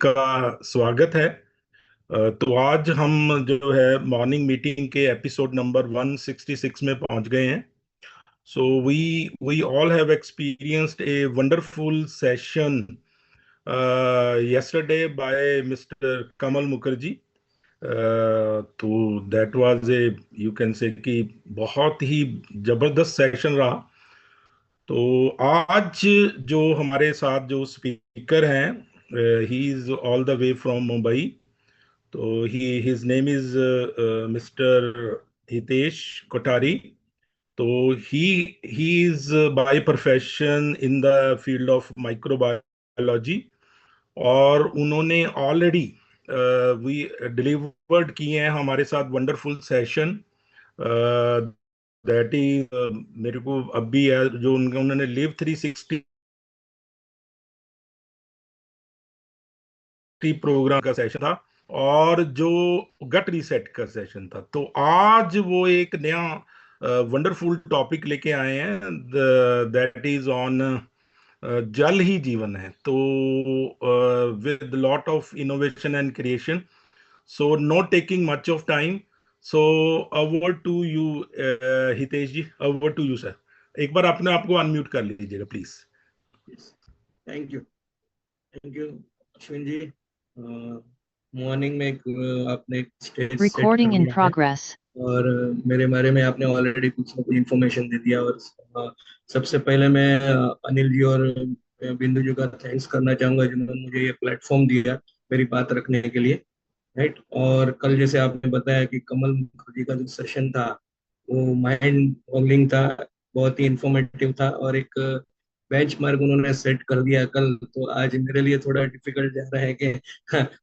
का स्वागत है। तो आज हम जो है मॉर्निंग मीटिंग के एपिसोड नंबर 166 में पहुंच गए हैं। So we all have experienced a wonderful session yesterday by Mr. Kamal Mukherjee. तो that was a, you can say कि बहुत ही जबरदस्त सेशन रहा। तो आज जो हमारे साथ जो स्पीकर हैं, he is all the way from Mumbai. तो he his name is mister Hitesh Kothari. तो he he is by profession in the field of microbiology, और उन्होंने ऑलरेडी वी डिलीवर्ड किए हैं हमारे साथ वंडरफुल सेशन। दैट इज मेरे को अभी जो उन्होंने लिव 360 प्रोग्राम का सेशन था, और जो गट रीसेट का सेशन था। तो आज वो एक नया वंडरफुल टॉपिक लेके आए हैं, दैट इज ऑन जल ही जीवन है। तो with lot of innovation and creation, so not taking much of time, so over to you Hitesh ji, over to you sir. एक बार अपने आप को अनम्यूट कर लीजिएगा please. Thank you. Thank you Ashwin ji. Morning में आपने एक स्टेज सेट कर Recording in दिया है progress. और मेरे बारे में आपने ऑलरेडी कुछ ना कुछ इन्फॉर्मेशन दे दिया। और सबसे पहले मैं अनिल जी और बिंदु जी का थैंक्स करना चाहूंगा जिन्होंने मुझे ये प्लेटफॉर्म दिया मेरी बात रखने के लिए। राइट। और कल जैसे आपने बताया कि कमल मुखर्जी का जो सेशन था वो माइंड बॉगलिंग था, बहुत ही इंफॉर्मेटिव था और एक बेंचमार्क उन्होंने सेट कर दिया कल। तो आज मेरे लिए थोड़ा डिफिकल्ट जा रहा है कि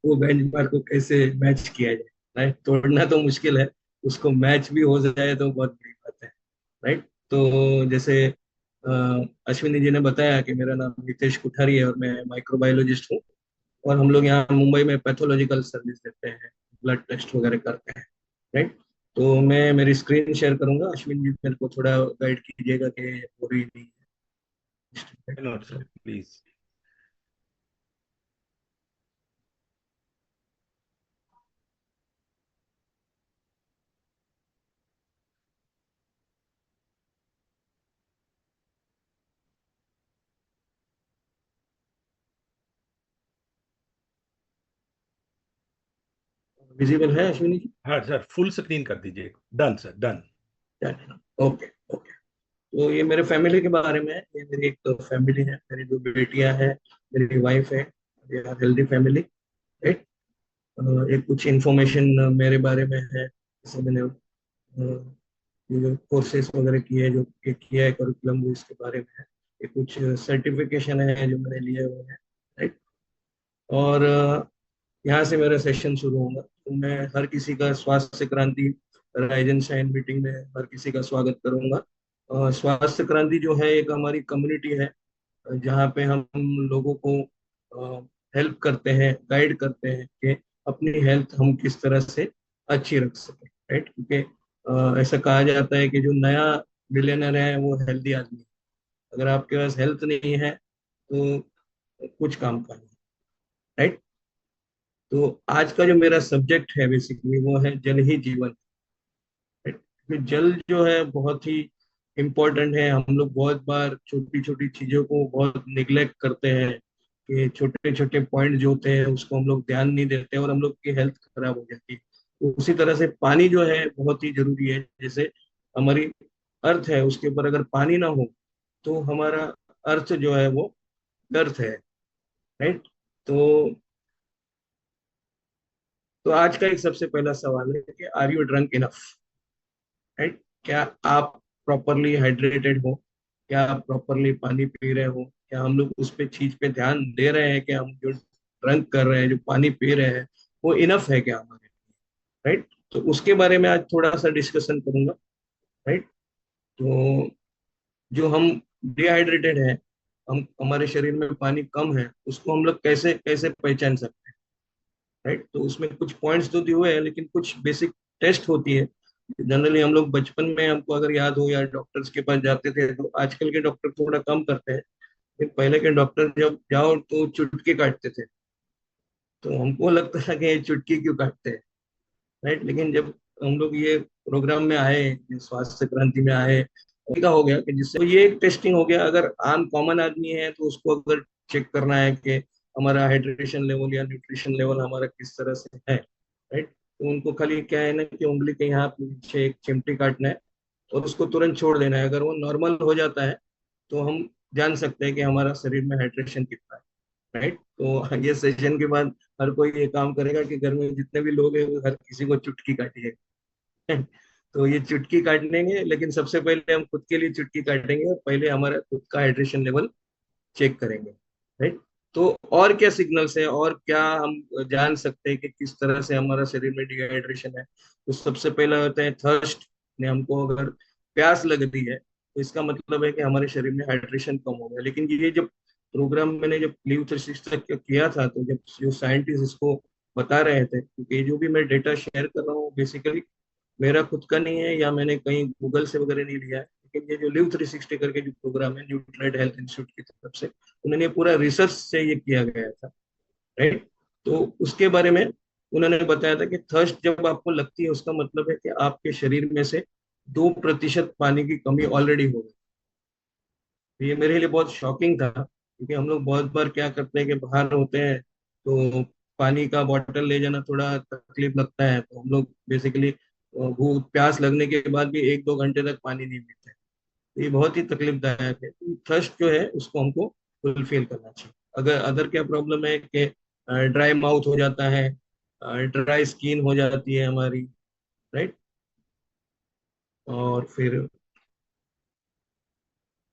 वो बेंचमार्क को कैसे मैच किया जाए। राइट, तोड़ना तो मुश्किल है, उसको मैच भी हो जाए तो बहुत बड़ी बात है। राइट। तो जैसे अश्विनी जी ने बताया कि मेरा नाम नितेश कुठारी है और मैं माइक्रोबायोलॉजिस्ट हूँ। और हम लोग यहाँ मुंबई में पैथोलॉजिकल सर्विस देते हैं, ब्लड टेस्ट वगैरह करते हैं। राइट। तो मैं मेरी स्क्रीन शेयर करूंगा, अश्विन जी मेरे को थोड़ा गाइड कीजिएगा कि हो रही नहीं नॉट सर, है। प्लीज। विजिबल है अश्विनी जी? हाँ सर, फुल स्क्रीन कर दीजिए। Done sir, done. Okay okay. तो ये मेरे फैमिली के बारे में है। ये मेरी एक तो फैमिली है, मेरी दो बेटियां हैं, मेरी वाइफ है। Healthy family. राइट। एक कुछ इंफॉर्मेशन मेरे बारे में है, जैसे मैंने ये जो कोर्सेस वगैरह किए, जो किया है करिकुलम, वो इसके बारे में है। ये कुछ सर्टिफिकेशन है जो मैंने लिए हुए हैं। राइट। और यहाँ से मेरा सेशन शुरू होगा। तो मैं हर किसी का स्वास्थ्य क्रांति राइजन शाइन मीटिंग में हर किसी का स्वागत करूंगा। स्वास्थ्य क्रांति जो है एक हमारी कम्युनिटी है, जहाँ पे हम लोगों को हेल्प करते हैं, गाइड करते हैं कि अपनी हेल्थ हम किस तरह से अच्छी रख सकें। राइट। क्योंकि ऐसा कहा जाता है कि जो नया मिलियनर है वो हेल्दी आदमी है। अगर आपके पास हेल्थ नहीं है तो कुछ काम का नहीं। राइट। तो आज का जो मेरा सब्जेक्ट है बेसिकली वो है जल ही जीवन। राइट। क्योंकि जल जो है बहुत ही इम्पोर्टेंट है। हम लोग बहुत बार छोटी छोटी चीजों को बहुत निग्लेक्ट करते हैं कि छोटे छोटे पॉइंट जो होते हैं उसको हम लोग ध्यान नहीं देते और हम लोग की हेल्थ खराब हो जाती है। तो उसी तरह से पानी जो है बहुत ही जरूरी है। जैसे हमारी अर्थ है, उसके ऊपर अगर पानी ना हो तो हमारा अर्थ जो है वो व्यर्थ है। राइट। तो आज का एक सबसे पहला सवाल है कि are you drunk enough? Right. क्या आप प्रॉपरली हाइड्रेटेड हो? क्या आप प्रॉपरली पानी पी रहे हो? क्या हम लोग उस पे चीज पे ध्यान दे रहे हैं कि हम जो ड्रंक कर रहे हैं, जो पानी पी रहे हैं, वो इनफ है क्या हमारे लिए? राइट। तो उसके बारे में आज थोड़ा सा डिस्कशन करूंगा। राइट। तो जो हम डिहाइड्रेटेड है, हम हमारे शरीर में पानी कम है, उसको हम लोग कैसे कैसे पहचान सकते हैं? राइट। तो उसमें कुछ पॉइंट्स तो दिए हुए हैं लेकिन कुछ बेसिक टेस्ट होती है। जनरली हम लोग बचपन में, हमको अगर याद हो, या डॉक्टर्स के पास जाते थे, तो आजकल के डॉक्टर थोड़ा कम करते हैं लेकिन पहले के डॉक्टर जब जाओ तो चुटके काटते थे। तो हमको लगता था कि ये चुटकी क्यों काटते हैं, राइट। लेकिन जब हम लोग ये प्रोग्राम में आए, ये स्वास्थ्य क्रांति में आए, क्या हो गया कि जिससे तो ये एक टेस्टिंग हो गया। अगर आम कॉमन आदमी है तो उसको अगर चेक करना है कि हमारा हाइड्रेशन लेवल या न्यूट्रिशन लेवल हमारा किस तरह से है, राइट, तो उनको खाली क्या है ना कि उंगली के यहाँ पीछे एक चिमटी काटना है और उसको तुरंत छोड़ देना है। अगर वो नॉर्मल हो जाता है तो हम जान सकते हैं कि हमारा शरीर में हाइड्रेशन कितना है, राइट। तो ये सेशन के बाद हर कोई ये काम करेगा कि घर में जितने भी लोग हैं वो हर किसी को चुटकी काटिए। तो ये चुटकी काटेंगे, लेकिन सबसे पहले हम खुद के लिए चुटकी काटेंगे और पहले हमारा खुद का हाइड्रेशन लेवल चेक करेंगे, राइट। तो और क्या सिग्नल्स है और क्या हम जान सकते हैं कि किस तरह से हमारा शरीर में डिहाइड्रेशन है। तो सबसे पहला होता है थर्स्ट। ने हमको अगर प्यास लग रही है तो इसका मतलब है कि हमारे शरीर में हाइड्रेशन कम हो गया। लेकिन ये जब प्रोग्राम मैंने जब लिव 360 तक किया था, तो जब जो साइंटिस्ट इसको बता रहे थे, क्योंकि जो भी मैं डेटा शेयर कर रहा हूँ बेसिकली मेरा खुद का नहीं है या मैंने कहीं गूगल से वगैरह नहीं लिया है, लेकिन ये जो लिव 360 करके जो प्रोग्राम है न्यूट्राइड हेल्थ इंस्टीट्यूट की तरफ से, उन्होंने पूरा रिसर्च से ये किया गया था, राइट। तो उसके बारे में उन्होंने बताया था कि थर्स्ट जब आपको लगती है उसका मतलब है कि आपके शरीर में से 2% पानी की कमी ऑलरेडी हो गई। तो ये मेरे लिए बहुत शॉकिंग था, क्योंकि हम लोग बहुत बार क्या करते हैं कि बाहर होते हैं तो पानी का बॉटल ले जाना थोड़ा तकलीफ लगता है, तो हम लोग बेसिकली भूख प्यास लगने के बाद भी 1-2 घंटे तक पानी नहीं पीते। तो ये बहुत ही तकलीफदायक है। थर्स्ट जो है उसको हमको फुलफिल करना चाहिए। अगर अदर क्या प्रॉब्लम है कि ड्राई माउथ हो जाता है, ड्राई स्किन हो जाती है हमारी, राइट। और फिर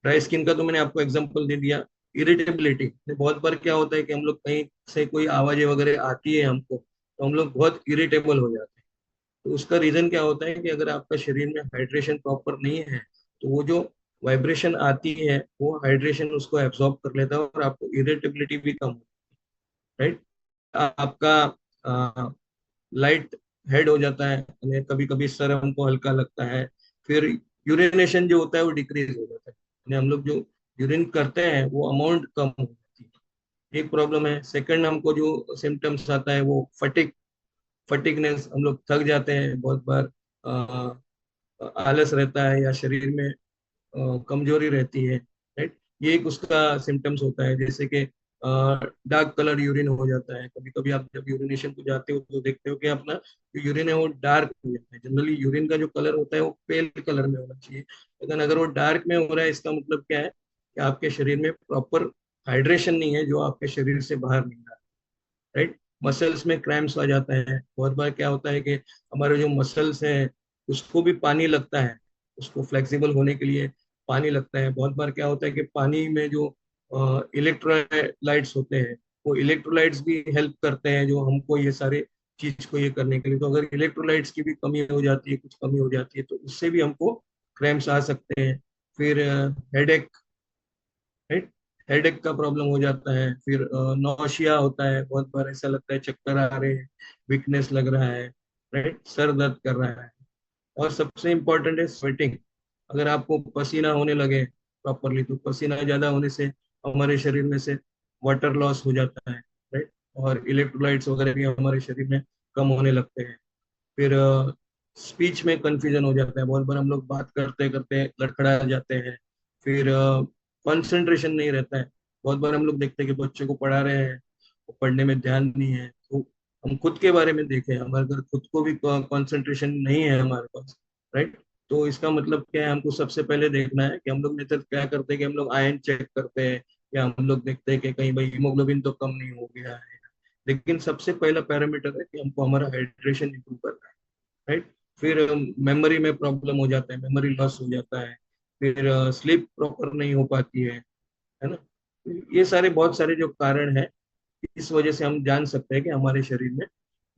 ड्राई स्किन का तो मैंने आपको एग्जांपल दे दिया। इरिटेबिलिटी, बहुत बार क्या होता है कि हम लोग कहीं से कोई आवाजें वगैरह आती है हमको तो हम लोग बहुत इरिटेबल हो जाते हैं। तो उसका रीजन क्या होता है कि अगर आपका शरीर में हाइड्रेशन प्रॉपर नहीं है तो वो जो वाइब्रेशन आती है वो हाइड्रेशन उसको एब्जॉर्ब कर लेता है और आपको इरिटेबिलिटी भी कम, राइट। आपका लाइट हेड हो जाता है, कभी कभी सर हमको हल्का लगता है। फिर यूरिनेशन जो होता है वो डिक्रीज हो जाता है, हम लोग जो यूरिन करते हैं वो अमाउंट कम हो जाती है, एक प्रॉब्लम है। सेकंड हमको जो सिम्टम्स आता है वो फटिकनेस, हम लोग थक जाते हैं बहुत बार, आलस रहता है या शरीर में कमजोरी रहती है, राइट। ये एक उसका सिम्टम्स होता है। जैसे कि डार्क कलर यूरिन हो जाता है, कभी कभी आप जब यूरिनेशन को जाते हो तो देखते हो कि अपना जो यूरिन है वो डार्क हो जाता है। जनरली यूरिन का जो कलर होता है वो पेल कलर में होना चाहिए, लेकिन अगर वो डार्क में हो रहा है इसका मतलब क्या है कि आपके शरीर में प्रॉपर हाइड्रेशन नहीं है जो आपके शरीर से बाहर निकल रहा है, राइट। मसल्स में क्रैम्प्स आ जाता है। बहुत बार क्या होता है कि हमारे जो मसल्स हैं उसको भी पानी लगता है, उसको फ्लेक्सिबल होने के लिए पानी लगता है। बहुत बार क्या होता है कि पानी में जो इलेक्ट्रोलाइट्स होते हैं वो इलेक्ट्रोलाइट्स भी हेल्प करते हैं जो हमको ये सारे चीज को ये करने के लिए। तो अगर इलेक्ट्रोलाइट्स की भी कमी हो जाती है, कुछ कमी हो जाती है, तो उससे भी हमको क्रैम्प्स आ सकते हैं। फिर हेडेक, राइट, हेडेक का प्रॉब्लम हो जाता है। फिर नौशिया होता है, बहुत बार ऐसा लगता है चक्कर आ रहे हैं, वीकनेस लग रहा है, राइट, सर दर्द कर रहा है। और सबसे इम्पोर्टेंट है स्वेटिंग। अगर आपको पसीना होने लगे प्रॉपरली, तो पसीना ज्यादा होने से हमारे शरीर में से वाटर लॉस हो जाता है, राइट, और इलेक्ट्रोलाइट्स वगैरह भी हमारे शरीर में कम होने लगते हैं। फिर स्पीच में कंफ्यूजन हो जाता है, बहुत बार हम लोग बात करते करते लड़खड़ा जाते हैं। फिर कंसंट्रेशन नहीं रहता है। बहुत बार हम लोग देखते हैं कि बच्चे को पढ़ा रहे हैं, वो पढ़ने में ध्यान नहीं है। तो हम खुद के बारे में देखें, हमारे अगर खुद को भी कंसंट्रेशन नहीं है हमारे पास, राइट, तो इसका मतलब क्या है, हमको सबसे पहले देखना है कि हम लोग नेचर क्या करते हैं कि हम लोग आयन चेक करते हैं या हम लोग देखते हैं कि कहीं भाई हीमोग्लोबिन तो कम नहीं हो गया है। लेकिन सबसे पहला पैरामीटर है कि हमको हमारा हाइड्रेशन इंप्रूव करना है, राइट। फिर मेमोरी में प्रॉब्लम हो जाता है, मेमोरी लॉस हो जाता है। फिर स्लीप प्रॉपर नहीं हो पाती है ना। ये सारे बहुत सारे जो कारण है, इस वजह से हम जान सकते हैं कि हमारे शरीर में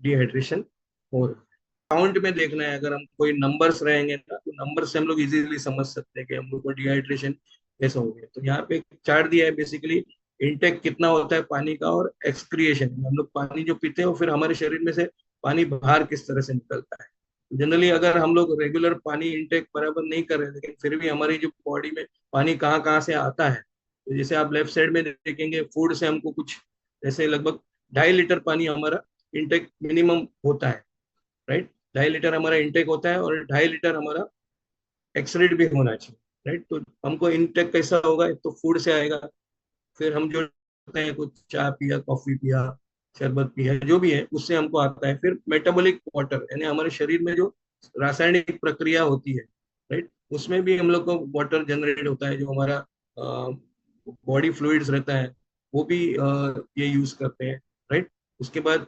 डिहाइड्रेशन हो रहा है। काउंट में देखना है, अगर हम कोई नंबर्स रहेंगे ना तो नंबर से हम लोग इजीली समझ सकते हैं कि हम लोग को डिहाइड्रेशन कैसा हो गया। तो यहाँ पे एक चार्ट दिया है, बेसिकली इनटेक कितना होता है पानी का और एक्सक्रिएशन, हम लोग पानी जो पीते हैं और फिर हमारे शरीर में से पानी बाहर किस तरह से निकलता है। जनरली अगर हम लोग रेगुलर पानी इनटेक बराबर नहीं कर रहे लेकिन फिर भी हमारी जो बॉडी में पानी कहाँ कहाँ से आता है, तो जैसे आप लेफ्ट साइड में देखेंगे फूड से हमको कुछ जैसे लगभग 2.5 लीटर पानी हमारा इंटेक मिनिमम होता है, राइट। 2.5 लीटर हमारा इंटेक होता है और 2.5 लीटर हमारा एक्सरेट भी होना चाहिए, राइट। तो हमको इंटेक कैसा होगा, एक तो फूड से आएगा, फिर हम जो करते हैं कुछ चाय पिया, कॉफी पिया, शरबत पिया, जो भी है उससे हमको आता है। फिर मेटाबॉलिक वाटर यानी हमारे शरीर में जो रासायनिक प्रक्रिया होती है, राइट, उसमें भी हम लोग को वाटर जनरेट होता है, जो हमारा बॉडी फ्लूइड्स रहता है वो भी ये यूज करते हैं, राइट। उसके बाद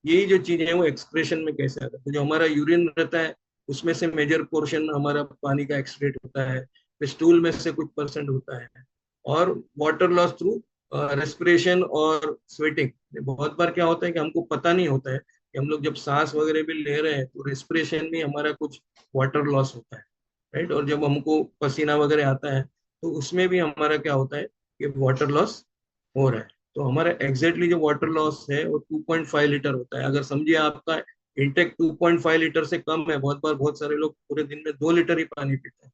यही जो चीजें हैं वो एक्सक्रेशन में कैसे आता है, तो जो हमारा यूरिन रहता है उसमें से मेजर पोर्शन हमारा पानी का एक्सक्रेट होता है, फिर स्टूल में से कुछ परसेंट होता है, और वाटर लॉस थ्रू रेस्पिरेशन और स्वेटिंग। बहुत बार क्या होता है कि हमको पता नहीं होता है कि हम लोग जब सांस वगैरह भी ले रहे हैं तो रेस्पिरेशन में हमारा कुछ वाटर लॉस होता है, राइट। और जब हमको पसीना वगैरह आता है तो उसमें भी हमारा क्या होता है कि वाटर लॉस हो रहा है। तो हमारा एग्जैक्टली जो वाटर लॉस है वो 2.5 लीटर होता है। अगर समझिए आपका इंटेक 2.5 लीटर से कम है, बहुत बार बहुत सारे लोग पूरे दिन में 2 लीटर ही पानी पीते हैं।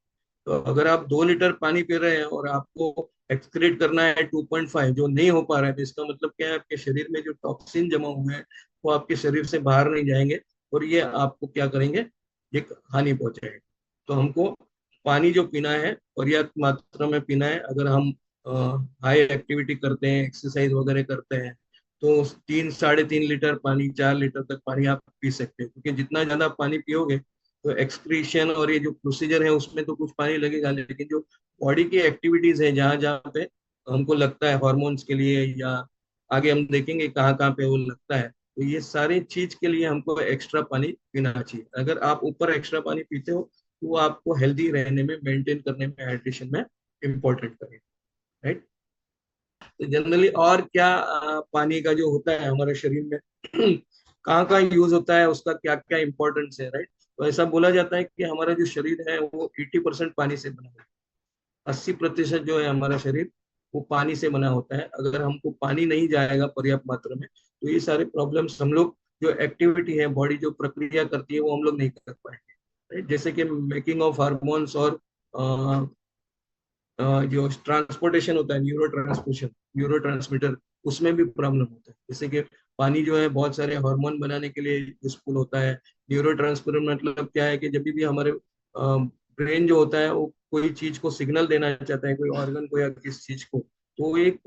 तो अगर आप 2 लीटर पानी पी रहे हैं और आपको एक्सक्रीट करना है 2.5, जो नहीं हो पा रहा है, तो इसका मतलब क्या है, आपके शरीर में जो टॉक्सिन जमा हुए हैं वो आपके शरीर से बाहर नहीं जाएंगे और ये आपको क्या करेंगे, ये हानि पहुंचाएंगे। तो हमको पानी जो पीना है पर्याप्त मात्रा में पीना है। अगर हम हाई एक्टिविटी करते हैं, एक्सरसाइज वगैरह करते हैं, तो 3 साढ़े 3 लीटर पानी, 4 लीटर तक पानी आप पी सकते हैं, क्योंकि जितना ज्यादा पानी पियोगे तो एक्सक्रीशन और ये जो प्रोसीजर है उसमें तो कुछ पानी लगेगा, लेकिन जो बॉडी की एक्टिविटीज है जहाँ जहाँ पे हमको लगता है हॉर्मोन्स के लिए, या आगे हम देखेंगे कहाँ कहाँ पे वो लगता है, तो ये सारी चीज के लिए हमको एक्स्ट्रा पानी पीना चाहिए। अगर आप ऊपर एक्स्ट्रा पानी पीते हो तो वो आपको हेल्दी रहने में, मेंटेन करने में, हाइड्रेशन में इम्पोर्टेंट करेगा, राइट। तो जनरली और क्या पानी का जो होता है हमारे शरीर में कहाँ कहाँ यूज होता है, उसका क्या क्या इंपॉर्टेंस है, राइट। तो ऐसा बोला जाता है कि हमारा जो शरीर है वो 80% पानी से बना है। 80% जो है हमारा शरीर वो पानी से बना होता है। अगर हमको पानी नहीं जाएगा पर्याप्त मात्रा में तो ये सारे प्रॉब्लम्स हम लोग, जो एक्टिविटी है बॉडी जो प्रक्रिया करती है वो हम लोग नहीं कर पाएंगे, राइट। जैसे कि मेकिंग ऑफ हार्मोन्स और जो ट्रांसपोर्टेशन होता है, न्यूरो ट्रांसमीटर, उसमें भी प्रॉब्लम होता है। जैसे कि पानी जो है बहुत सारे हार्मोन बनाने के लिए यूजफुल होता है। न्यूरो ट्रांसमीटर मतलब क्या है कि जब भी हमारे ब्रेन जो होता है वो कोई चीज को सिग्नल देना चाहता है, कोई ऑर्गन को या किस चीज को, तो वो एक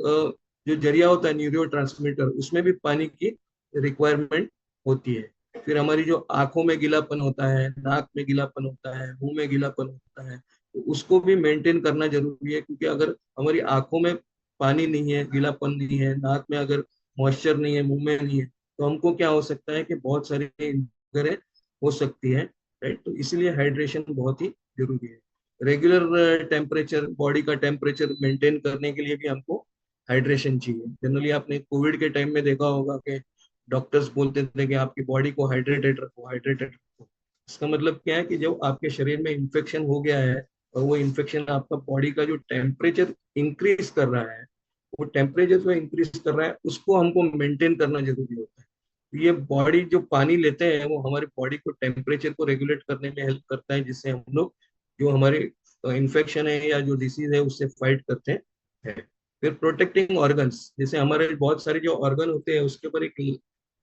जो जरिया होता है न्यूरो ट्रांसमीटर, उसमें भी पानी की रिक्वायरमेंट होती है। फिर हमारी जो आंखों में गीलापन होता है, नाक में गीलापन होता है, मुंह में गीलापन होता है, तो उसको भी मेंटेन करना जरूरी है, क्योंकि अगर हमारी आंखों में पानी नहीं है, गीलापन नहीं है, नाक में अगर मॉइस्चर नहीं है, मुंह में नहीं है, तो हमको क्या हो सकता है कि बहुत सारी वगैरह हो सकती है, राइट। तो इसलिए हाइड्रेशन बहुत ही जरूरी है। रेगुलर टेम्परेचर, बॉडी का टेम्परेचर मेंटेन करने के लिए भी हमको हाइड्रेशन चाहिए। जनरली आपने कोविड के टाइम में देखा होगा कि डॉक्टर्स बोलते थे कि आपकी बॉडी को हाइड्रेटेड रखो, हाइड्रेटेड रखो। इसका मतलब क्या है कि जब आपके शरीर में इंफेक्शन हो गया है और वो इन्फेक्शन आपका बॉडी का जो टेम्परेचर इंक्रीज कर रहा है, वो टेम्परेचर जो इंक्रीज कर रहा है उसको हमको मेंटेन करना जरूरी होता है। तो ये बॉडी जो पानी लेते हैं वो हमारी बॉडी को टेम्परेचर को रेगुलेट करने में हेल्प करता है, जिससे हम लोग जो हमारे इन्फेक्शन है या जो डिसीज है उससे फाइट करते हैं। फिर प्रोटेक्टिंग ऑर्गन्स, जैसे हमारे बहुत सारे जो ऑर्गन होते हैं उसके ऊपर एक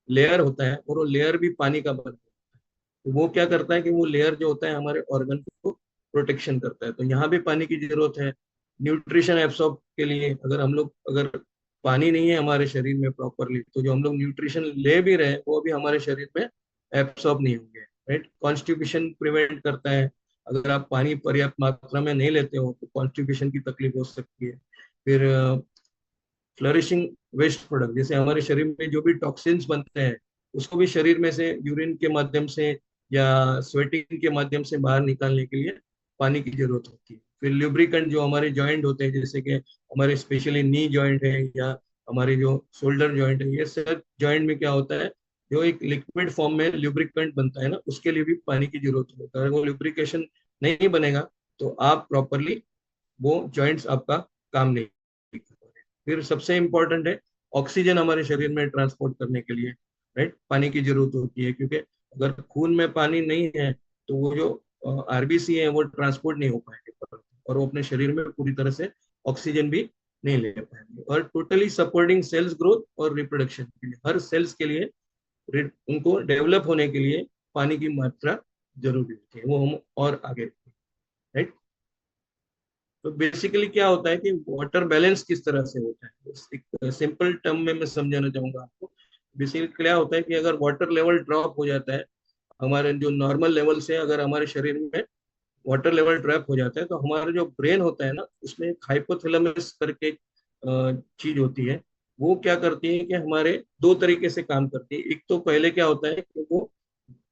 लेयर होता है और वो लेयर भी पानी का बना है। तो वो क्या करता है कि वो लेयर जो होता है हमारे ऑर्गन को प्रोटेक्शन करता है। तो यहाँ भी पानी की जरूरत है। न्यूट्रिशन एब्सॉर्ब के लिए अगर हम लोग, अगर पानी नहीं है हमारे शरीर में प्रॉपरली, तो जो हम लोग न्यूट्रिशन ले भी रहे हैं वो भी हमारे शरीर में एब्सॉर्ब नहीं होंगे, राइट। कॉन्स्टिपेशन प्रिवेंट करता है। अगर आप पानी पर्याप्त मात्रा में नहीं लेते हो तो कॉन्स्टिपेशन की तकलीफ हो सकती है। फिर फ्लरिशिंग वेस्ट प्रोडक्ट, जैसे हमारे शरीर में जो भी टॉक्सिन्स बनते हैं उसको भी शरीर में से यूरिन के माध्यम से या स्वेटिंग के माध्यम से बाहर निकालने के लिए पानी की जरूरत होती है। फिर ल्यूब्रिकेंट, जो हमारे जॉइंट होते हैं, जैसे कि हमारे स्पेशली नी जॉइंट है या हमारे जो शोल्डर जॉइंट है, ये सब जॉइंट में क्या होता है, जो एक लिक्विड फॉर्म में ल्यूब्रिकेंट बनता है ना, उसके लिए भी पानी की जरूरत होती है। अगर वो ल्यूब्रिकेशन नहीं बनेगा तो आप प्रॉपरली वो जॉइंट्स आपका काम नहीं कर पाएंगे। फिर सबसे इंपॉर्टेंट है ऑक्सीजन, हमारे शरीर में ट्रांसपोर्ट करने के लिए, राइट, पानी की जरूरत होती है। क्योंकि अगर खून में पानी नहीं है तो वो जो आरबीसी है वो ट्रांसपोर्ट नहीं हो पाएंगे और वो अपने शरीर में पूरी तरह से ऑक्सीजन भी नहीं ले पाएंगे। और टोटली सपोर्टिंग सेल्स ग्रोथ और रिप्रोडक्शन के लिए, हर सेल्स के लिए उनको डेवलप होने के लिए पानी की मात्रा जरूरी होती है, वो हम और आगे, राइट। तो बेसिकली क्या होता है कि वाटर बैलेंस किस तरह से होता है, एक सिंपल टर्म में मैं समझाना चाहूंगा आपको। बेसिकली क्या होता है कि अगर वाटर लेवल ड्रॉप हो जाता है हमारे जो नॉर्मल लेवल से, अगर हमारे शरीर में वाटर लेवल ड्रॉप हो जाता है, तो हमारा जो ब्रेन होता है ना, उसमें एक हाइपोथैलेमस करके चीज होती है। वो क्या करती है कि हमारे दो तरीके से काम करती है। एक तो पहले क्या होता है कि वो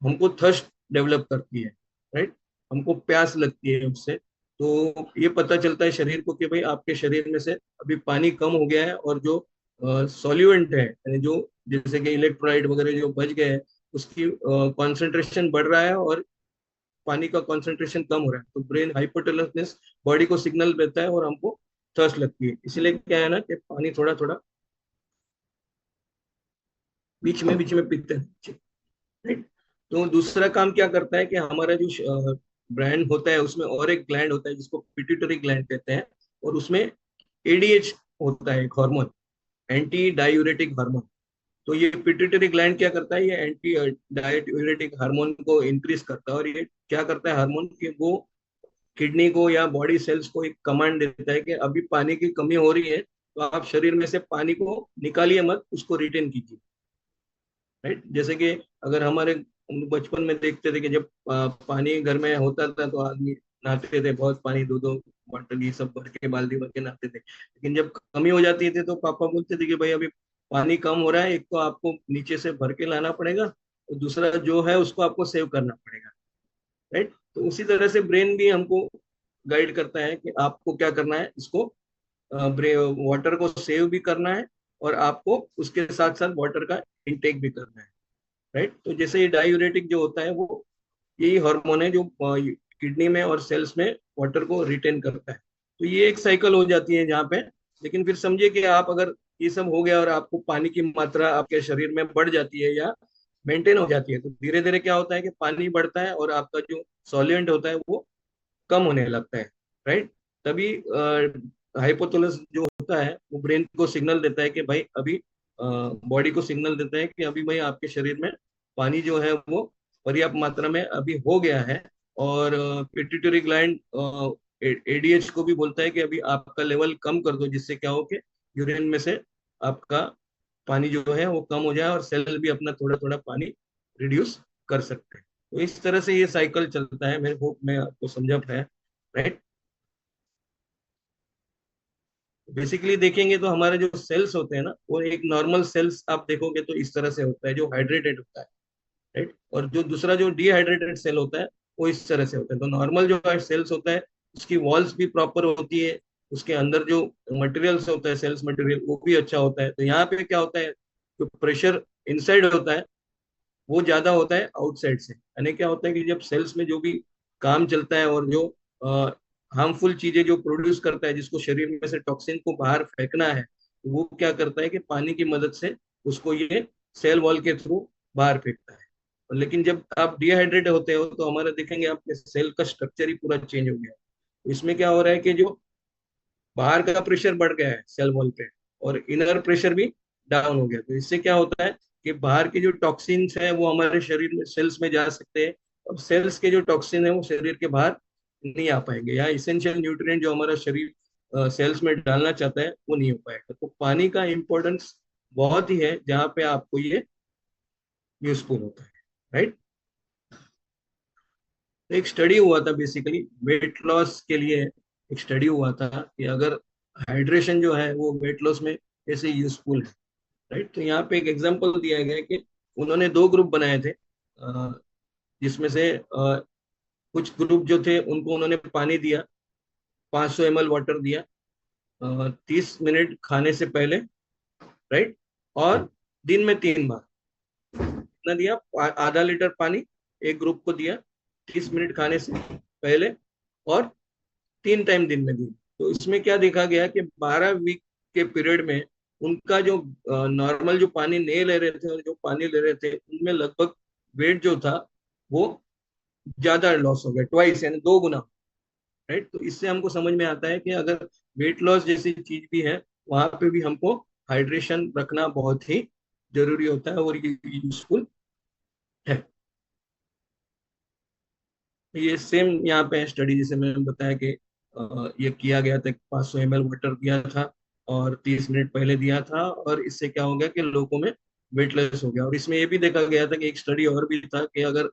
हमको थर्स्ट डेवलप करती है, राइट, हमको प्यास लगती है उससे। तो ये पता चलता है शरीर को कि भाई आपके शरीर में से अभी पानी कम हो गया है, और जो सॉल्यूएंट है, यानी जो जैसे कि इलेक्ट्रोलाइट वगैरह जो बच गए हैं, उसकी कॉन्सेंट्रेशन बढ़ रहा है और पानी का कॉन्सेंट्रेशन कम हो रहा है। तो ब्रेन हाइपोथैलेमस बॉडी को सिग्नल देता है और हमको थर्स्ट लगती है। इसलिए क्या है ना कि पानी थोड़ा थोड़ा बीच में पीते हैं, राइट। तो दूसरा काम क्या करता है कि हमारा जो ब्रेन होता है उसमें और एक ग्लैंड होता है जिसको पिट्यूटरी ग्लैंड कहते हैं, और उसमें एडीएच होता है, एक हार्मोन, एंटी डायूरेटिक हार्मोन। तो ये पिट्यूटरी ग्लैंड क्या करता है, ये एंटी डायूरेटिक हार्मोन को इंक्रीज करता है। और ये क्या करता है हार्मोन कि वो किडनी को या बॉडी सेल्स को एक कमांड देता है कि अभी पानी की कमी हो रही है, तो आप शरीर में से पानी को निकालिए मत, उसको रिटेन कीजिए, राइट। जैसे कि अगर हमारे हम लोग बचपन में देखते थे कि जब पानी घर में होता था तो आदमी नहाते थे, बहुत पानी, दो दो बॉटल ये सब भर के, बाल्टी भर के नहाते थे। लेकिन जब कमी हो जाती थी तो पापा बोलते थे कि भाई अभी पानी कम हो रहा है, एक तो आपको नीचे से भर के लाना पड़ेगा, और दूसरा जो है उसको आपको सेव करना पड़ेगा, राइट। तो उसी तरह से ब्रेन भी हमको गाइड करता है कि आपको क्या करना है, इसको वाटर को सेव भी करना है, और आपको उसके साथ साथ वाटर का इंटेक भी करना है, राइट। तो जैसे ये डायूरेटिक जो होता है वो यही हार्मोन है जो किडनी में और सेल्स में वाटर को रिटेन करता है। तो ये एक साइकिल हो जाती है जहाँ पे, लेकिन फिर समझिए कि आप अगर ये सब हो गया और आपको पानी की मात्रा आपके शरीर में बढ़ जाती है या मेंटेन हो जाती है, तो धीरे धीरे क्या होता है कि पानी बढ़ता है और आपका जो सॉल्यूएंट होता है वो कम होने लगता है, राइट। तभी हाइपोथैलेमस जो होता है वो ब्रेन को सिग्नल देता है कि भाई अभी, बॉडी को सिग्नल देता है कि अभी भाई आपके शरीर में पानी जो है वो पर्याप्त मात्रा में अभी हो गया है। और पिट्यूटरी ग्लैंड एडीएच को भी बोलता है कि अभी आपका लेवल कम कर दो, जिससे क्या हो कि यूरिन में से आपका पानी जो है वो कम हो जाए और सेल भी अपना थोड़ा थोड़ा पानी रिड्यूस कर सकते हैं। तो इस तरह से ये साइकिल चलता है, मेरे होप में आपको समझा पाया, राइट। बेसिकली देखेंगे तो हमारे जो सेल्स होते हैं ना, वो एक नॉर्मल सेल्स आप देखोगे तो इस तरह से होता है जो हाइड्रेटेड होता है, राइट। और जो दूसरा जो डिहाइड्रेटेड सेल होता है वो इस तरह से होता है। तो नॉर्मल जो सेल्स होता है उसकी वॉल्स भी प्रॉपर होती है, उसके अंदर जो मटेरियल्स होता है सेल्स मटेरियल वो भी अच्छा होता है। तो यहाँ पे क्या होता है, जो प्रेशर इनसाइड होता है वो ज्यादा होता है आउटसाइड से। यानी क्या होता है कि जब सेल्स में जो भी काम चलता है और जो हार्मफुल चीजें जो प्रोड्यूस करता है, जिसको शरीर में से टॉक्सिन को बाहर फेंकना है, तो वो क्या करता है कि पानी की मदद से उसको ये सेल वॉल के थ्रू बाहर फेंकता है। लेकिन जब आप डिहाइड्रेट होते हो तो हमारा देखेंगे आपके सेल का स्ट्रक्चर ही पूरा चेंज हो गया है। तो इसमें क्या हो रहा है कि जो बाहर का प्रेशर बढ़ गया है सेल वॉल पे, और इनर प्रेशर भी डाउन हो गया। तो इससे क्या होता है कि बाहर के जो टॉक्सिन्स है वो हमारे शरीर में सेल्स में जा सकते हैं, और सेल्स के जो टॉक्सिन है वो शरीर के बाहर नहीं आ पाएंगे, या इसेंशियल न्यूट्रिएंट जो हमारा शरीर सेल्स में डालना चाहता है वो नहीं हो पाएगा। तो पानी का इम्पोर्टेंस बहुत ही है जहाँ पे आपको ये यूजफुल होता है, राइट। एक स्टडी हुआ था बेसिकली वेट लॉस के लिए, एक स्टडी हुआ था कि अगर हाइड्रेशन जो है वो वेट लॉस में कैसे यूजफुल है, राइट। तो यहाँ पे एक एग्जांपल दिया गया है कि उन्होंने दो ग्रुप बनाए थे, जिसमें से कुछ ग्रुप जो थे उनको उन्होंने पानी दिया, 500 ml वाटर दिया 30 मिनट खाने से पहले, राइट। और दिन में 3 बार कितना दिया, आधा लीटर पानी एक ग्रुप को दिया 30 मिनट खाने से पहले, और 3 टाइम दिन में दी। तो इसमें क्या देखा गया कि 12 वीक के पीरियड में उनका जो नॉर्मल जो पानी नहीं ले रहे थे और जो पानी ले रहे थे उनमें लगभग वेट जो था वो ज्यादा लॉस हो गया, ट्वाइस यानी 2 गुना, राइट। तो इससे हमको समझ में आता है कि अगर वेट लॉस जैसी चीज भी है, वहां पे भी हमको हाइड्रेशन रखना बहुत ही जरूरी होता है और ये यूजफुल है। ये सेम यहाँ पे स्टडी जैसे मैंने बताया कि ये किया गया था, 500 ml वाटर दिया था और 30 मिनट पहले दिया था, और इससे क्या हो गया कि लोगों में वेट लॉस हो गया। और इसमें ये भी देखा गया था कि एक स्टडी और भी था कि अगर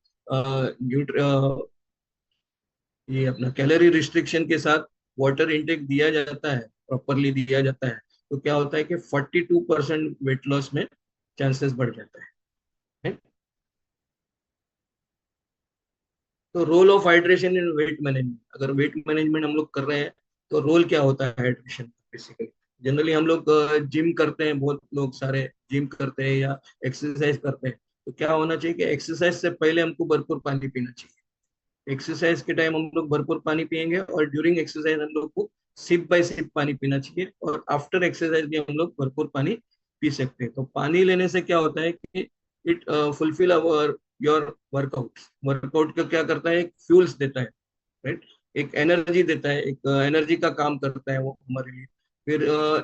ये अपना कैलोरी रिस्ट्रिक्शन के साथ वाटर इंटेक दिया जाता है, प्रॉपरली दिया जाता है, तो क्या होता है कि 42% वेट लॉस में चांसेस बढ़ जाता है। तो role of hydration in weight management, अगर वेट मैनेजमेंट हम लोग कर रहे हैं तो रोल क्या होता है हाइड्रेशन बेसिकली। जनरली हम लोग जिम करते हैं, बहुत लोग सारे जिम करते हैं या एक्सरसाइज करते हैं, तो क्या होना चाहिए कि एक्सरसाइज से पहले हमको भरपूर पानी पीना चाहिए। एक्सरसाइज के टाइम हम लोग भरपूर पानी पियेंगे और ड्यूरिंग एक्सरसाइज हम लोग को सिप बाय सिप पानी पीना चाहिए, और आफ्टर एक्सरसाइज भी हम लोग भरपूर पानी पी सकते हैं। तो पानी लेने से क्या होता है कि it fulfil our your workout. Workout का क्या करता है, एक फ्यूल्स देता है, राइट, एक एनर्जी देता है, एक एनर्जी का काम करता है वो हमारे लिए। फिर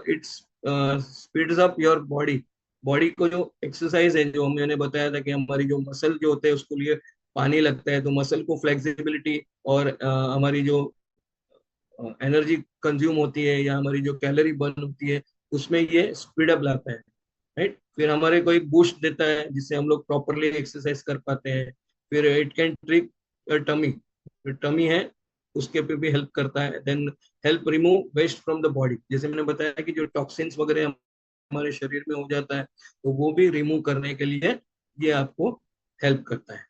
it's speeds up your body. Body को जो एक्सरसाइज है, जो मैंने बताया था कि हमारी जो मसल जो होते हैं उसको लिए पानी लगता है, तो मसल को फ्लेक्सिबिलिटी और हमारी जो एनर्जी कंज्यूम होती है या हमारी जो कैलोरी बर्न होती है उसमें ये स्पीड अप लाता है, राइट। फिर हमारे को एक बूस्ट देता है जिससे हम लोग प्रॉपरली एक्सरसाइज कर पाते हैं। फिर it can trick tummy, tummy है उसके पे भी हेल्प करता है। Then help remove waste from the body, जैसे मैंने बताया कि जो टॉक्सिन्स वगैरह हमारे शरीर में हो जाता है तो वो भी रिमूव करने के लिए ये आपको हेल्प करता है।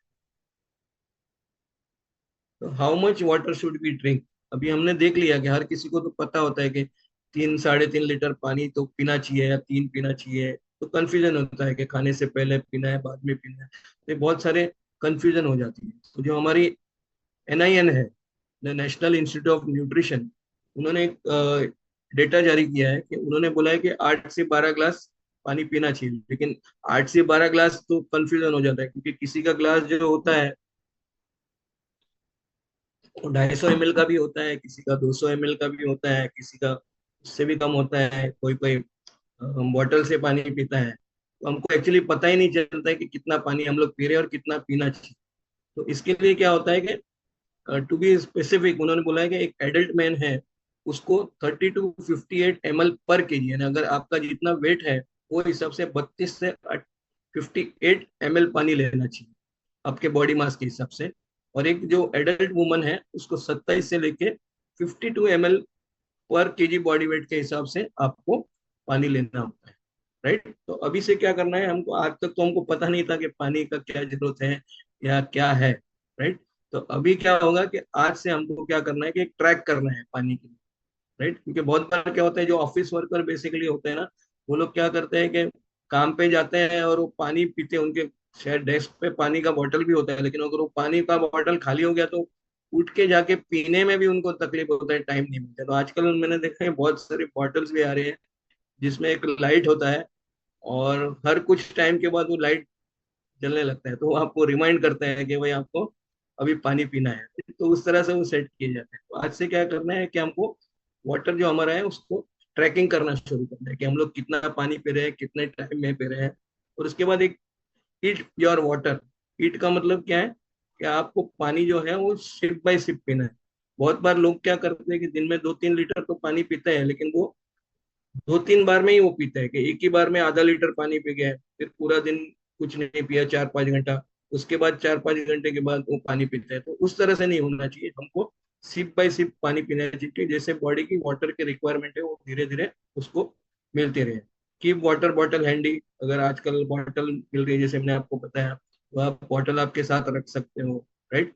तो how much water should be drink, अभी हमने देख लिया कि हर किसी को तो पता होता है कि 3 साढ़े 3 लीटर पानी तो पीना चाहिए या 3 पीना चाहिए। तो कंफ्यूजन होता है कि खाने से पहले पीना है बाद में पीना है, तो ये बहुत सारे कंफ्यूजन हो जाती है। तो जो हमारी NIN है, नेशनल इंस्टीट्यूट ऑफ न्यूट्रिशन, उन्होंने एक डेटा जारी किया है कि उन्होंने बोला है कि 8 से 12 ग्लास पानी पीना चाहिए। लेकिन 8 से 12 ग्लास तो कंफ्यूजन हो जाता है, क्योंकि किसी का ग्लास जो होता है 250 ml का भी होता है, किसी का 200 ml का भी होता है, किसी का उससे भी कम होता है, कोई कोई बॉटल से पानी पीता है। तो हमको एक्चुअली पता ही नहीं चलता है कि कितना पानी हम लोग पी रहे हैं और कितना पीना चाहिए। तो इसके लिए क्या होता है कि टू बी स्पेसिफिक, उन्होंने बोला है कि एक एडल्ट मैन है उसको 30 to 58 ml पर केजी, यानी अगर आपका जितना वेट है वो हिसाब से 32 से 58 ml पानी लेना चाहिए आपके बॉडी मास के हिसाब से। और एक जो एडल्ट वुमन है उसको 27 से लेके 52 ml पर केजी बॉडी वेट के हिसाब से आपको पानी लेना होता है, राइट। तो अभी से क्या करना है हमको, आज तक तो हमको पता नहीं था कि पानी का क्या जरूरत है या क्या है, राइट। तो अभी क्या होगा कि आज से हमको क्या करना है कि एक ट्रैक करना है पानी के लिए, राइट। क्योंकि बहुत बार क्या होता है, जो ऑफिस वर्कर बेसिकली होते हैं ना, वो लोग क्या करते हैं कि काम पे जाते हैं और वो पानी पीते हैं, उनके शायद डेस्क पे पानी का बॉटल भी होता है, लेकिन अगर वो पानी का बॉटल खाली हो गया तो उठ के जाके पीने में भी उनको तकलीफ होता है, टाइम नहीं मिलता। तो आजकल मैंने देखा है बहुत सारे बॉटल्स भी आ रहे हैं जिसमें एक लाइट होता है, और हर कुछ टाइम के बाद वो लाइट जलने लगता है, तो वो आपको रिमाइंड करते हैं कि भाई आपको अभी पानी पीना है। तो उस तरह से वो सेट किए जाते हैं। तो आज से क्या करना है कि हमको वाटर जो हमारा है उसको ट्रैकिंग करना शुरू करना है कि हम लोग कितना पानी पी रहे हैं, कितने टाइम में पी रहे हैं। और उसके बाद एक ईट योर वाटर। ईट का मतलब क्या है कि आपको पानी जो है वो सिप बाय सिप पीना है। बहुत बार लोग क्या करते हैं कि दिन में 2-3 लीटर तो पानी पीते हैं, लेकिन वो 2-3 बार में ही वो पीता है कि एक ही बार में आधा लीटर पानी पी गया, फिर पूरा दिन कुछ नहीं पिया 4-5 घंटा, उसके बाद 4-5 घंटे के बाद वो पानी पीता है। तो उस तरह से नहीं होना चाहिए, हमको सिप बाय सिप पानी पीना चाहिए, जैसे बॉडी की वाटर की रिक्वायरमेंट है वो धीरे धीरे उसको मिलती रहे। कीप वाटर बॉटल हैंडी, अगर आजकल बॉटल मिल रही है जैसे मैंने आपको बताया, तो आप बॉटल आपके साथ रख सकते हो, right.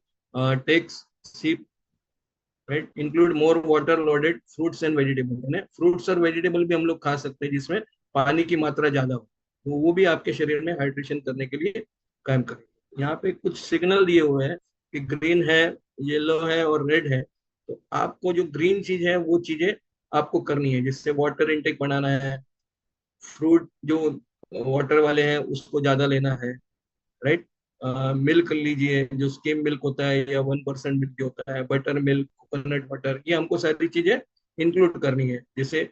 Takes sip, right. Include more water loaded fruits and vegetable, यानी फ्रूट्स और वेजिटेबल भी हम लोग खा सकते हैं जिसमें पानी की मात्रा ज्यादा हो, तो वो भी आपके शरीर में हाइड्रेशन करने के लिए काम करेगा। यहाँ पे कुछ सिग्नल दिए हुए हैं कि ग्रीन है, येलो है और रेड है। तो आपको जो ग्रीन चीज है वो चीजें आपको करनी है, जिससे वाटर इनटेक बढ़ाना है, फ्रूट जो वाटर वाले हैं उसको ज्यादा लेना है, राइट। मिल्क लीजिए, जो स्किम मिल्क होता है या 1% मिल्क जो होता है, बटर मिल्क, कोकोनट बटर, ये हमको सारी चीजें इंक्लूड करनी है। जैसे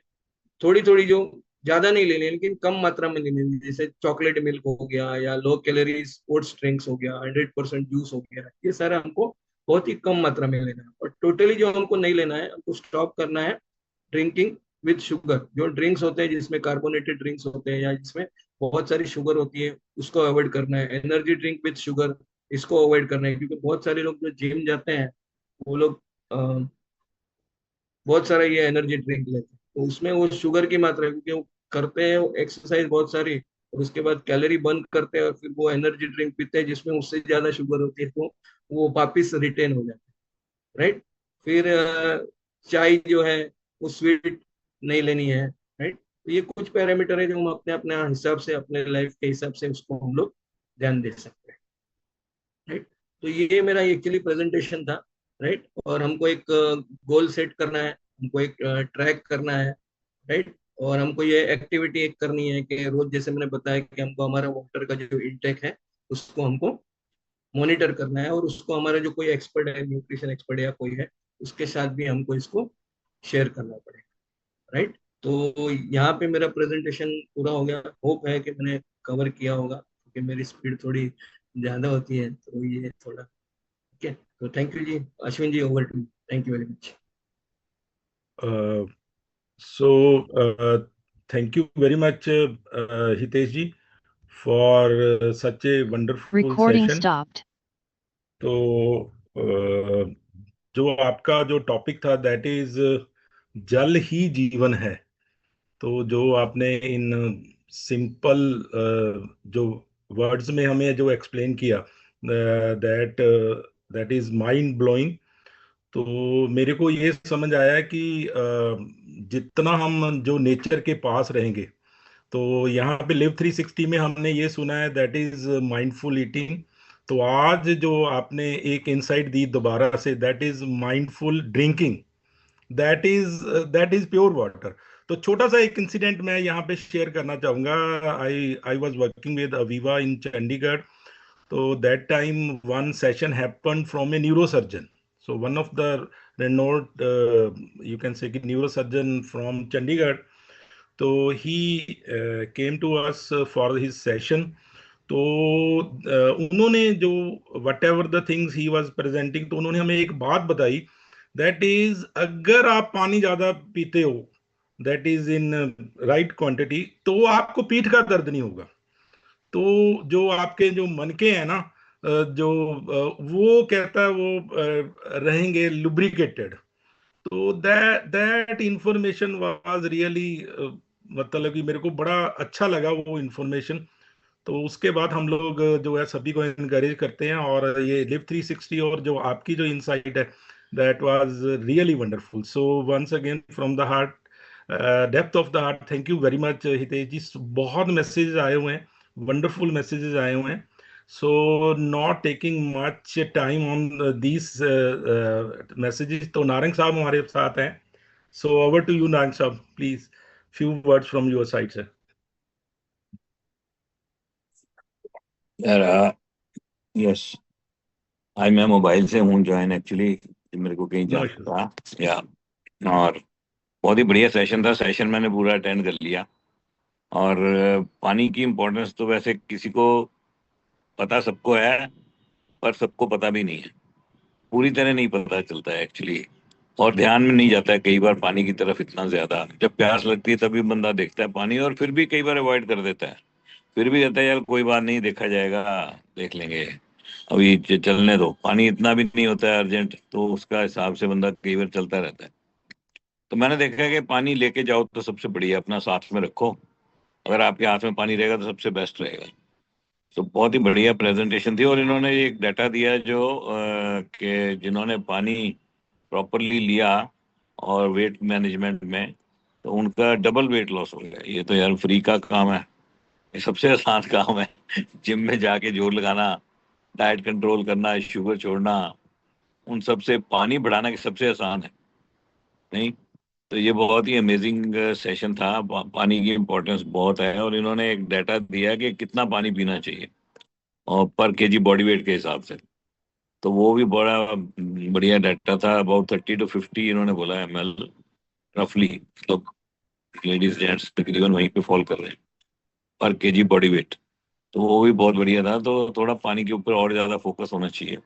थोड़ी थोड़ी, जो ज्यादा नहीं लेनी है लेकिन कम मात्रा में लेनी है, जैसे चॉकलेट मिल्क हो गया या लो कैलोरी स्पोर्ट्स ड्रिंक्स हो गया, 100% जूस हो गया, ये सारा हमको बहुत ही कम मात्रा में लेना है। और टोटली जो हमको नहीं लेना है, हमको स्टॉप करना है ड्रिंकिंग विद शुगर। जो ड्रिंक्स होते हैं जिसमें कार्बोनेटेड ड्रिंक्स होते हैं या जिसमें बहुत सारी शुगर होती है, उसको अवॉइड करना है। एनर्जी ड्रिंक विद शुगर, इसको अवॉइड करना है, क्योंकि बहुत सारे लोग जो जिम जाते हैं वो लोग बहुत सारा ये एनर्जी ड्रिंक लेते हैं, तो उसमें वो शुगर की मात्रा है, क्योंकि वो करते हैं एक्सरसाइज बहुत सारी, और उसके बाद कैलोरी बर्न करते हैं और फिर वो एनर्जी ड्रिंक पीते हैं जिसमें उससे ज्यादा शुगर होती है, तो वो वापिस रिटेन हो जाता है, राइट। फिर चाय जो है वो स्वीट नहीं लेनी है, राइट। तो ये कुछ पैरामीटर है जो हम अपने अपने हिसाब से, अपने लाइफ के हिसाब से उसको हम लोग ध्यान दे सकते हैं, राइट। तो ये मेरा एक्चुअली प्रेजेंटेशन था, राइट। और हमको एक गोल सेट करना है, हमको एक ट्रैक करना है, राइट। और हमको ये एक्टिविटी एक करनी है कि रोज, जैसे मैंने बताया कि हमको हमारा वाटर का जो इंटेक है उसको हमको मॉनिटर करना है, और उसको हमारा जो कोई एक्सपर्ट है, न्यूट्रिशन एक्सपर्ट या कोई है, उसके साथ भी हमको इसको शेयर करना पड़ेगा, राइट। तो यहाँ पे मेरा प्रेजेंटेशन पूरा हो गया। होप है कि मैंने कवर किया होगा, क्योंकि मेरी स्पीड थोड़ी ज्यादा होती है, तो ये थोड़ा, ठीक है। तो थैंक यू जी। Ashwin ji, over to. Thank you very much. So, thank you very much, Hitesh ji, for such a wonderful Recording session. stopped. तो जो आपका जो टॉपिक था, दैट इज जल ही जीवन है। तो जो आपने इन सिंपल जो वर्ड्स में हमें जो एक्सप्लेन किया, that that is mind blowing. तो मेरे को ये समझ आया कि जितना हम जो नेचर के पास रहेंगे, तो यहाँ पे लिव 360 में हमने ये सुना है, दैट इज माइंडफुल ईटिंग। तो आज जो आपने एक इंसाइट दी दोबारा से, that is mindful drinking, that is pure water. तो छोटा सा एक इंसिडेंट मैं यहाँ पे शेयर करना चाहूंगा। I I was working with Aviva in Chandigarh. So that time one session happened from a neurosurgeon. So one of the renowned, you can say, neurosurgeon from Chandigarh. So he came to us for his session. तो उन्होंने जो what ever the things he was presenting, तो उन्होंने हमें एक बात बताई, that is अगर आप पानी ज्यादा पीते हो, that is in right quantity, तो आपको पीठ का दर्द नहीं होगा। तो जो आपके जो मनके हैं ना, जो वो कहता है वो रहेंगे लुब्रिकेटेड। तो दैट इंफॉर्मेशन वाज रियली, मतलब कि मेरे को बड़ा अच्छा लगा वो इंफॉर्मेशन। तो उसके बाद हम लोग जो है सभी को इनकरेज करते हैं, और ये लिव 360 और जो आपकी जो इंसाइट है, that was really wonderful. So once again from the heart, depth of the heart, thank you very much Hitesh ji. बहुत मैसेजेस आए हुए हैं, वंडरफुल मैसेजेस आए हुए हैं। So not taking much time on these messages, तो नारंग साहब हमारे साथ हैं। So over to you Narang साहब, please few words from your side sir. यार यस, आज मैं मोबाइल से हूँ ज्वाइन, एक्चुअली मेरे को कहीं नो जाना था या। और बहुत ही बढ़िया सेशन था, सेशन मैंने पूरा अटेंड कर लिया। और पानी की इम्पोर्टेंस तो वैसे किसी को पता, सबको है, पर सबको पता भी नहीं है, पूरी तरह नहीं पता चलता है एक्चुअली, और ध्यान में नहीं जाता है कई बार पानी की तरफ इतना ज्यादा। जब प्यास लगती है तभी बंदा देखता है पानी, और फिर भी कई बार अवॉइड कर देता है, फिर भी कहता है यार कोई बात नहीं, देखा जाएगा, देख लेंगे, अभी चलने दो। पानी इतना भी नहीं होता है अर्जेंट, तो उसका हिसाब से बंदा कई बार चलता रहता है। तो मैंने देखा है कि पानी लेके जाओ तो सबसे बढ़िया अपना साथ में रखो, अगर आपके हाथ में पानी रहेगा तो सबसे बेस्ट रहेगा। तो बहुत ही बढ़िया प्रेजेंटेशन थी, और इन्होंने एक डाटा दिया जो कि जिन्होंने पानी प्रॉपरली लिया और वेट मैनेजमेंट में, तो उनका डबल वेट लॉस हो गया। ये तो यार फ्री का काम है, ये सबसे आसान काम है। जिम में जाके जोर लगाना, डाइट कंट्रोल करना, शुगर छोड़ना, उन सबसे पानी बढ़ाना की सबसे आसान है, नहीं? तो ये बहुत ही अमेजिंग सेशन था। पानी की इम्पोर्टेंस बहुत है, और इन्होंने एक डाटा दिया कि कितना पानी पीना चाहिए। और पर केजी बॉडी वेट के हिसाब से। तो वो भी बड़ा बढ़िया डाटा था। अबाउट 30 to 50 इन्होंने बोला ml रफली, लोग लेडीज जेंट्स तकरीबन वहीं पे फॉल कर रहे हैं पर केजी बॉडी वेट। तो वो भी बहुत बढ़िया था। तो थोड़ा पानी के ऊपर और ज्यादा फोकस होना चाहिए।